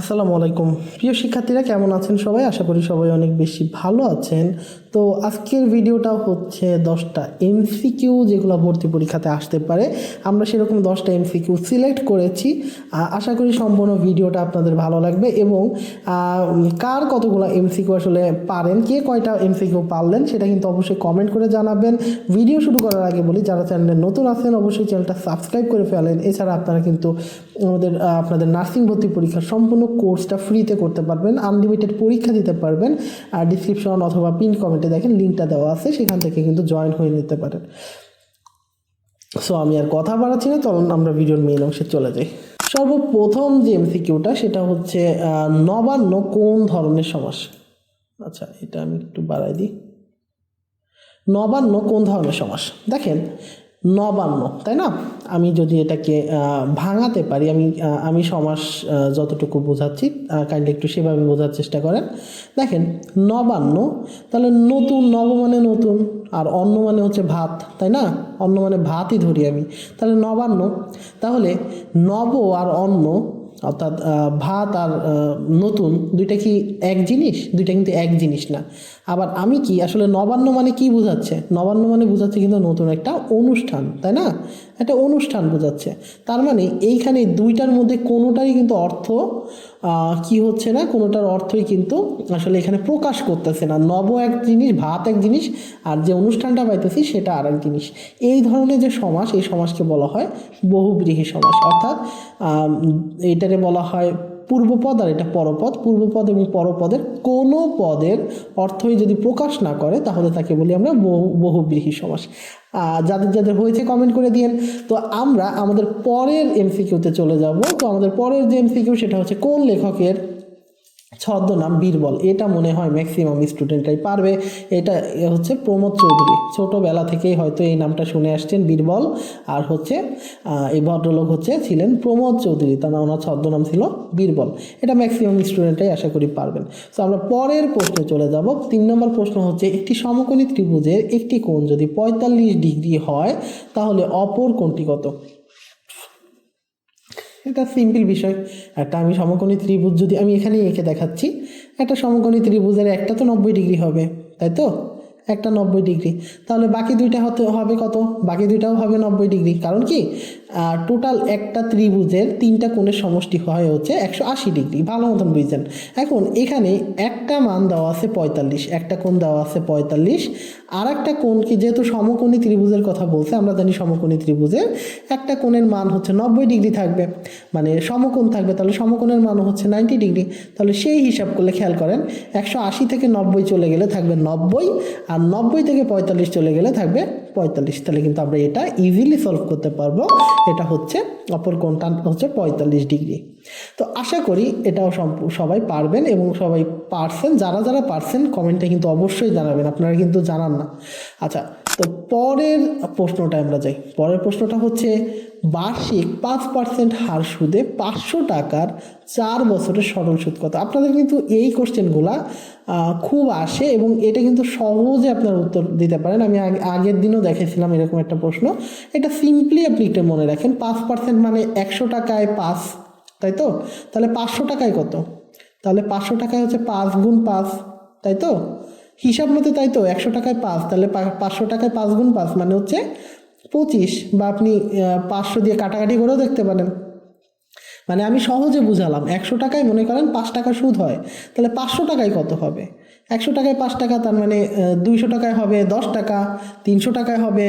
আসসালামু আলাইকুম। প্রিয় শিক্ষার্থীরা কেমন আছেন সবাই? আশা করি সবাই অনেক বেশি ভালো আছেন। তো আজকের ভিডিওটা হচ্ছে 10টা এমসিকিউ যেগুলো ভর্তি পরীক্ষাতে আসতে পারে। আমরা সেরকম 10টা এমসিকিউ সিলেক্ট করেছি। আশা করি সম্পূর্ণ ভিডিওটা আপনাদের ভালো লাগবে এবং কার কতগুলো এমসিকিউ আসলে পারেন, কে কয়টা এমসিকিউ পারলেন সেটা কিন্তু অবশ্যই কমেন্ট করে জানাবেন। ভিডিও শুরু করার আগে বলি, যারা চ্যানেলে নতুন আছেন অবশ্যই চ্যানেলটা সাবস্ক্রাইব করে ফেলেন। এছাড়া আপনারা কিন্তু আপনাদের নার্সিং ভর্তি পরীক্ষার সম্পূর্ণ কোর্সটা ফ্রিতে করতে পারবেন, আনলিমিটেড পরীক্ষা দিতে পারবেন। আর ডিসক্রিপশন অথবা পিন কমেন্টে দেখেন লিঙ্কটা দেওয়া আছে, সেখান থেকে কিন্তু জয়েন হয়ে নিতে পারেন। সো আমি আর কথা বাড়াচ্ছি না, চলুন আমরা ভিডিওর মেইন অংশে চলে যাই। সর্বপ্রথম যে এমসিকিউটা সেটা হচ্ছে নবান্ন কোন ধরনের সমাস। আচ্ছা, এটা আমি একটু বাড়াই দিই। নবান্ন কোন ধরনের সমাস? দেখেন, নবান্ন, তাই না? আমি যদি এটাকে ভাঙাতে পারি, আমি সমাস যতটুকু বোঝাচ্ছি কাইন্ডলি একটু সেভাবে বোঝার চেষ্টা করেন। দেখেন, নবান্ন, তাহলে নতুন, নব মানে নতুন, আর অন্ন মানে হচ্ছে ভাত, তাই না? অন্ন মানে ভাতই ধরি আমি, তাহলে নবান্ন। তাহলে নব আর অন্ন অর্থাৎ ভাত আর নতুন, দুইটা কি এক জিনিস? দুইটা কিন্তু এক জিনিস না। আবার আমি কি আসলে নবান্ন মানে কি বোঝাচ্ছে? নবান্ন মানে বোঝাচ্ছে কিন্তু নতুন একটা অনুষ্ঠান, তাই না? একটা অনুষ্ঠান বোঝাচ্ছে। তার মানে এইখানে দুইটার মধ্যে কোনোটারই কিন্তু অর্থ কি হচ্ছে না, কোনোটার অর্থই কিন্তু আসলে এখানে প্রকাশ করতেছে না। নব এক জিনিস, ভাত এক জিনিস, আর যে অনুষ্ঠানটা পাইতেছি সেটা আর এক জিনিস। এই ধরনের যে সমাস, এই সমাসকে বলা হয় বহুব্রীহি সমাস। অর্থাৎ এটাকে বলা হয় পূর্বপদ আর এটা পরপদ। পূর্বপদ এবং পরপদের কোনো পদের অর্থই যদি প্রকাশ না করে তাহলে তাকে বলি আমরা বহুব্রীহি সমাস। যাদের যাদের হয়েছে কমেন্ট করে দিয়েন। তো আমরা আমাদের পরের এমসিকিউতে চলে যাব। তো আমাদের পরের যে এমসিকিউ সেটা হচ্ছে কোন লেখকের ছদ্মনাম বীরবল? এটা মনে হয় ম্যাক্সিমাম স্টুডেন্টরাই পারবে। এটা হচ্ছে প্রমোদ চৌধুরী। ছোটোবেলা থেকেই হয়তো এই নামটা শুনে আসছেন, বীরবল। আর হচ্ছে এই ভদ্রলোক ছিলেন প্রমোদ চৌধুরী, তার ওনার ছদ্মনাম ছিল বীরবল। এটা ম্যাক্সিমাম স্টুডেন্টরাই আশা করি পারবেন। তো আমরা পরের প্রশ্নে চলে যাব। 3 নম্বর প্রশ্ন হচ্ছে, একটি সমকোণী ত্রিভুজের একটি কোণ যদি 45 ডিগ্রি হয় তাহলে অপর কোণটি কত? এটা সিম্পল বিষয়। একটা আমি সমকোণী ত্রিভুজ যদি আমি এখানে এঁকে দেখাচ্ছি, একটা সমকোণী ত্রিভুজের একটা তো 90 ডিগ্রি হবে, তাই তো? একটা 90 ডিগ্রি, তাহলে বাকি দুইটা হবে কত? বাকি দুইটাও হবে 90 ডিগ্রি। কারণ কি, টোটাল একটা ত্রিভুজের তিনটা কোণের সমষ্টি হচ্ছে 180 ডিগ্রি। ভালো মতন বুঝছেন। এখন এখানে একটা মান দেওয়া আছে 45, একটা কোণ দেওয়া আছে 45, আর একটা কোণ কি, যেহেতু সমকোণী ত্রিভুজের কথা বলছে, আমরা জানি সমকোণী ত্রিভুজের একটা কোণের মান হচ্ছে 90 ডিগ্রি থাকবে, মানে সমকোণ থাকবে, তাহলে সমকোণের মান হচ্ছে 90 ডিগ্রি। তাহলে সেই হিসাব করলে খেয়াল করেন, 180 থেকে 90 চলে গেলে থাকবে 90, আর 90 থেকে 45 চলে গেলে থাকবে 45। তাহলে কিন্তু আমরা এটা ইজিলি সলভ করতে পারবো। এটা হচ্ছে অপর কোণটা হচ্ছে 45 ডিগ্রি। তো আশা করি এটাও সবাই পারবেন এবং সবাই পারছেন। যারা যারা পারছেন কমেন্টে কিন্তু অবশ্যই জানাবেন, আপনারা কিন্তু জানান না। আচ্ছা, তো পরের প্রশ্নটা আমরা যাই। পরের প্রশ্নটা হচ্ছে, বার্ষিক 5% হার সুদে 500 টাকার 4 বছরের সরল সুদ কত? আপনাদের কিন্তু এই কোশ্চেনগুলা খুব আসে এবং এটা কিন্তু সহজে আপনারা উত্তর দিতে পারেন। আমি আগের দিনও দেখেছিলাম এরকম একটা প্রশ্ন। এটা সিম্পলি আপনি একটু মনে রাখেন, 5% মানে 100 টাকায় 5, তাই তো? তাহলে 500 টাকায় কত? তাহলে 500 টাকায় হচ্ছে 5 গুণ 5, তাই তো? হিসাব মতে তাই তো, 100 টাকায় 5, তাহলে 500 টাকায় 5 গুণ 5 মানে হচ্ছে 25। বা আপনি 500 দিয়ে কাটাকাটি করেও দেখতে পারেন। মানে আমি সহজে বুঝালাম, 100 টাকায় মনে করেন 5 টাকা সুদ হয়, তাহলে 500 টাকায় কত হবে? 100 টাকায় 5 টাকা, তার মানে 200 টাকায় হবে 10 টাকা, 300 টাকায় হবে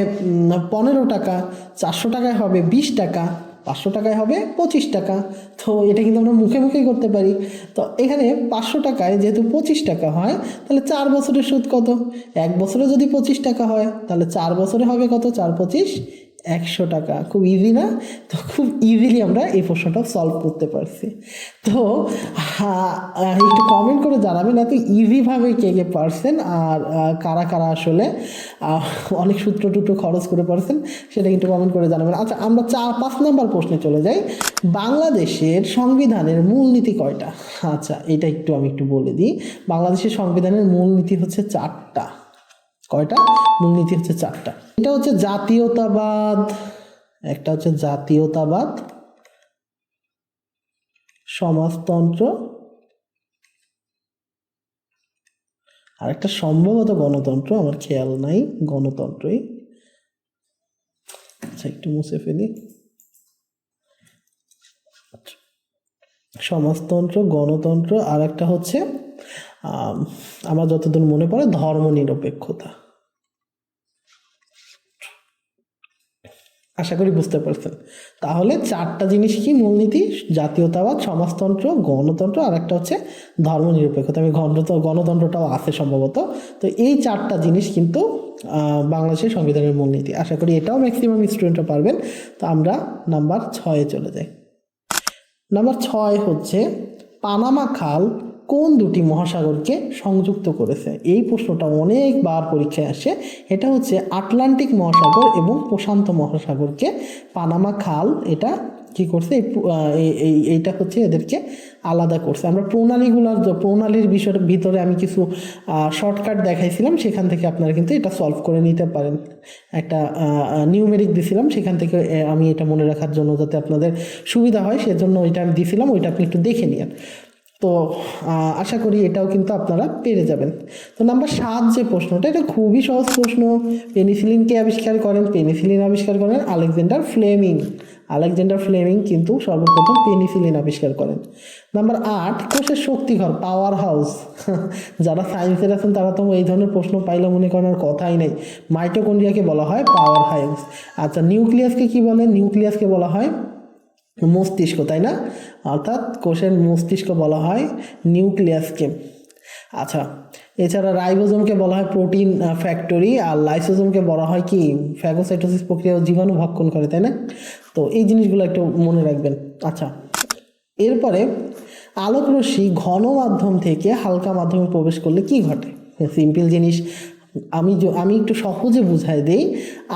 15 টাকা, 400 টাকায় হবে 20 টাকা, 500 টাকায় হবে 25 টাকা। তো এটা কিন্তু আমরা মুখে মুখেই করতে পারি। তো এখানে 500 টাকায় যেহেতু 25 টাকা হয়, তাহলে 4 বছরের সুদ কত? 1 বছরে যদি 25 টাকা হয় তাহলে 4 বছরে হবে কত? 4 25 100 টাকা। খুব ইজি না? তো খুব ইজিলি আমরা এই প্রশ্নটা সলভ করতে পারছি। তো একটু কমেন্ট করে জানাবেন এত ইজিভাবে কে কে পারছেন, আর কারা কারা আসলে অনেক সূত্র টুত্র খরচ করে পারছেন সেটা কিন্তু কমেন্ট করে জানাবেন। আচ্ছা, আমরা 5 নম্বর প্রশ্নে চলে যাই। বাংলাদেশের সংবিধানের মূলনীতি কয়টা? আচ্ছা, এটা আমি একটু বলে দিই। বাংলাদেশের সংবিধানের মূলনীতি হচ্ছে 4টা। কয়টা? মূলনীতি হচ্ছে 4টা। এটা হচ্ছে জাতীয়তাবাদ, একটা হচ্ছে জাতীয়তাবাদ, সমাজতন্ত্র, আর একটা সম্ভবত গণতন্ত্র, আমার খেয়াল নাই, গণতন্ত্রই। আচ্ছা একটু মুছে ফেলি। সমাজতন্ত্র, গণতন্ত্র, আর একটা হচ্ছে আমার যতদূর মনে পড়ে ধর্মনিরপেক্ষতা। আশা করি বুঝতে পারছেন। তাহলে চারটা জিনিস কি মূলনীতি? জাতীয়তাবাদ, সমাজতন্ত্র, গণতন্ত্র, আর একটা হচ্ছে ধর্মনিরপেক্ষতা। আমি গণতন্ত্রটাও আছে সম্ভবত। তো এই চারটা জিনিস কিন্তু বাংলাদেশের সংবিধানের মূলনীতি। আশা করি এটাও ম্যাক্সিমাম স্টুডেন্টরা পারবেন। তো আমরা নাম্বার 6-এ চলে যাই। নাম্বার 6 হচ্ছে পানামা খাল কোন দুটি মহাসাগরকে সংযুক্ত করেছে? এই প্রশ্নটা অনেকবার পরীক্ষায় আসে। এটা হচ্ছে আটলান্টিক মহাসাগর এবং প্রশান্ত মহাসাগরকে পানামা খাল এটা কি করছে, এইটা হচ্ছে এদেরকে আলাদা করছে। আমরা প্রণালীর বিষয়ের ভিতরে আমি কিছু শর্টকাট দেখাইছিলাম, সেখান থেকে আপনারা কিন্তু এটা সলভ করে নিতে পারেন। একটা নিউমেরিক দিছিলাম, সেখান থেকে আমি এটা মনে রাখার জন্য যাতে আপনাদের সুবিধা হয় সেজন্য ওইটা আমি দিছিলাম, ওইটা আপনি একটু দেখে নিন। তো আশা করি এটাও কিন্তু আপনারা পেরে যাবেন। তো নাম্বার 7 যে প্রশ্নটা, এটা খুবই সহজ প্রশ্ন। পেনিসিলিনকে আবিষ্কার করেন, পেনিসিলিন আবিষ্কার করেন আলেকজান্ডার ফ্লেমিং। আলেকজান্ডার ফ্লেমিং কিন্তু সর্বপ্রথম পেনিসিলিন আবিষ্কার করেন। নাম্বার 8 কোষের শক্তিঘর, পাওয়ার হাউস। যারা সায়েন্সের আছেন তারা তো এই ধরনের প্রশ্ন পাইলে মনে করার কথাই নেই। মাইটোকন্ড্রিয়াকে বলা হয় পাওয়ার হাউস। আচ্ছা নিউক্লিয়াসকে কি বলে? নিউক্লিয়াসকে বলা হয় মস্তিষ্ক, তাই না? অর্থাৎ কোষের মস্তিষ্ক বলা হয় নিউক্লিয়াসকে। আচ্ছা এছাড়া রাইবোজোমকে বলা হয় প্রোটিন ফ্যাক্টরি, আর লাইসোজোমকে বলা হয় কি ফ্যাগোসাইটোসিস প্রক্রিয়া, জীবাণু ভক্ষণ করে, তাই না? তো এই জিনিসগুলো একটু মনে রাখবেন। আচ্ছা এরপরে আলোকরশ্মি ঘন মাধ্যম থেকে হালকা মাধ্যমে প্রবেশ করলে কি ঘটে? সিম্পল জিনিস, আমি একটু সহজে বুঝাই দেই।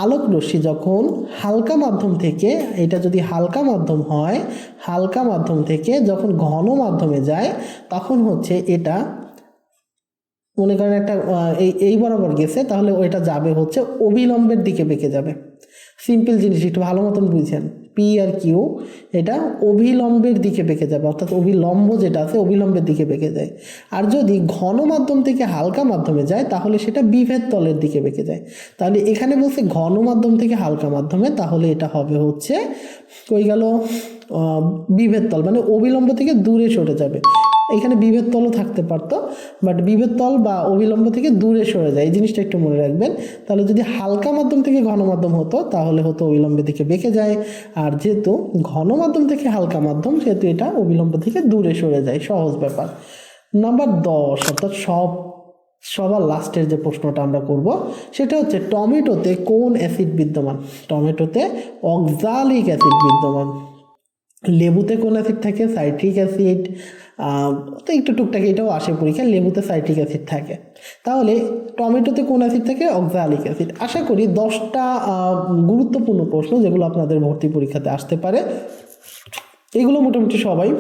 আলোক রশ্মি যখন হালকা মাধ্যম থেকে, এটা যদি হালকা মাধ্যম হয়, হালকা মাধ্যম থেকে যখন ঘন মাধ্যমে যায় তখন হচ্ছে এটা মনে করেন একটা এই বরাবর গেছে, তাহলে ওইটা যাবে হচ্ছে অবিলম্বের দিকে বেঁকে যাবে। সিম্পল জিনিস একটু ভালো মতন বুঝছেন, পি আর কিউ এটা অভিলম্বের দিকে বেঁকে যাবে, অর্থাৎ অভিলম্ব যেটা আছে অভিলম্বের দিকে বেঁকে যায়। আর যদি ঘন মাধ্যম থেকে হালকা মাধ্যমে যায় তাহলে সেটা বিভেদ তলের দিকে বেঁকে যায়। তাহলে এখানে বলছে ঘন মাধ্যম থেকে হালকা মাধ্যমে, তাহলে এটা হবে হচ্ছে কই গেল বিভেদ তল, মানে অবিলম্ব থেকে দূরে সরে যাবে। এখানে বিভেদ তলও থাকতে পারতো, বাট বিভেদ তল বা অবিলম্ব থেকে দূরে সরে যায়, এই জিনিসটা একটু মনে রাখবেন। তাহলে যদি হালকা মাধ্যম থেকে ঘন মাধ্যম হতো তাহলে হতো অবিলম্বের দিকে বেঁকে যায়, আর যেহেতু ঘন মাধ্যম থেকে হালকা মাধ্যম সেহেতু এটা অবিলম্ব থেকে দূরে সরে যায়, সহজ ব্যাপার। নাম্বার 10 অর্থাৎ সবার লাস্টের যে প্রশ্নটা আমরা করব সেটা হচ্ছে টমেটোতে কোন অ্যাসিড বিদ্যমান? টমেটোতে অক্সালিক অ্যাসিড বিদ্যমান। লেবুতে কোন অ্যাসিড থাকে? Citric acid. তো একটু টুকটাক এটাও আসে পরীক্ষায়, লেবুতে সাইট্রিক অ্যাসিড থাকে। তাহলে টমেটোতে কোন অ্যাসিড থাকে? Oxalic acid. আশা করি 10টা গুরুত্বপূর্ণ প্রশ্ন যেগুলো আপনাদের ভর্তি পরীক্ষাতে আসতে পারে, এগুলো মোটামুটি সবাই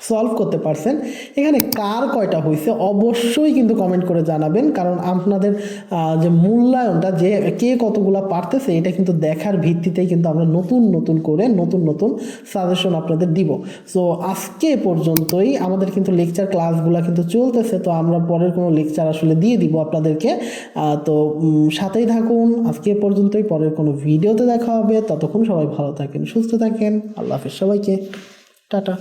সলভ করতে পারছেন। এখানে কার কয়টা হয়েছে অবশ্যই কিন্তু কমেন্ট করে জানাবেন, কারণ আপনাদের যে মূল্যায়নটা যে কে কতগুলা পারতেছে এটা কিন্তু দেখার ভিত্তিতেই কিন্তু আমরা নতুন নতুন করে নতুন সাজেশন আপনাদের দিব। সো আজকে পর্যন্তই, আমাদের কিন্তু লেকচার ক্লাসগুলো কিন্তু চলতেছে, তো আমরা পরের কোনো লেকচার আসলে দিয়ে দিব আপনাদেরকে। তো সাথেই থাকুন, আজকে পর্যন্তই, পরের কোনো ভিডিওতে দেখা হবে। ততক্ষণ সবাই ভালো থাকেন, সুস্থ থাকেন, আল্লাহ হাফেজ সবাইকে, টাটা।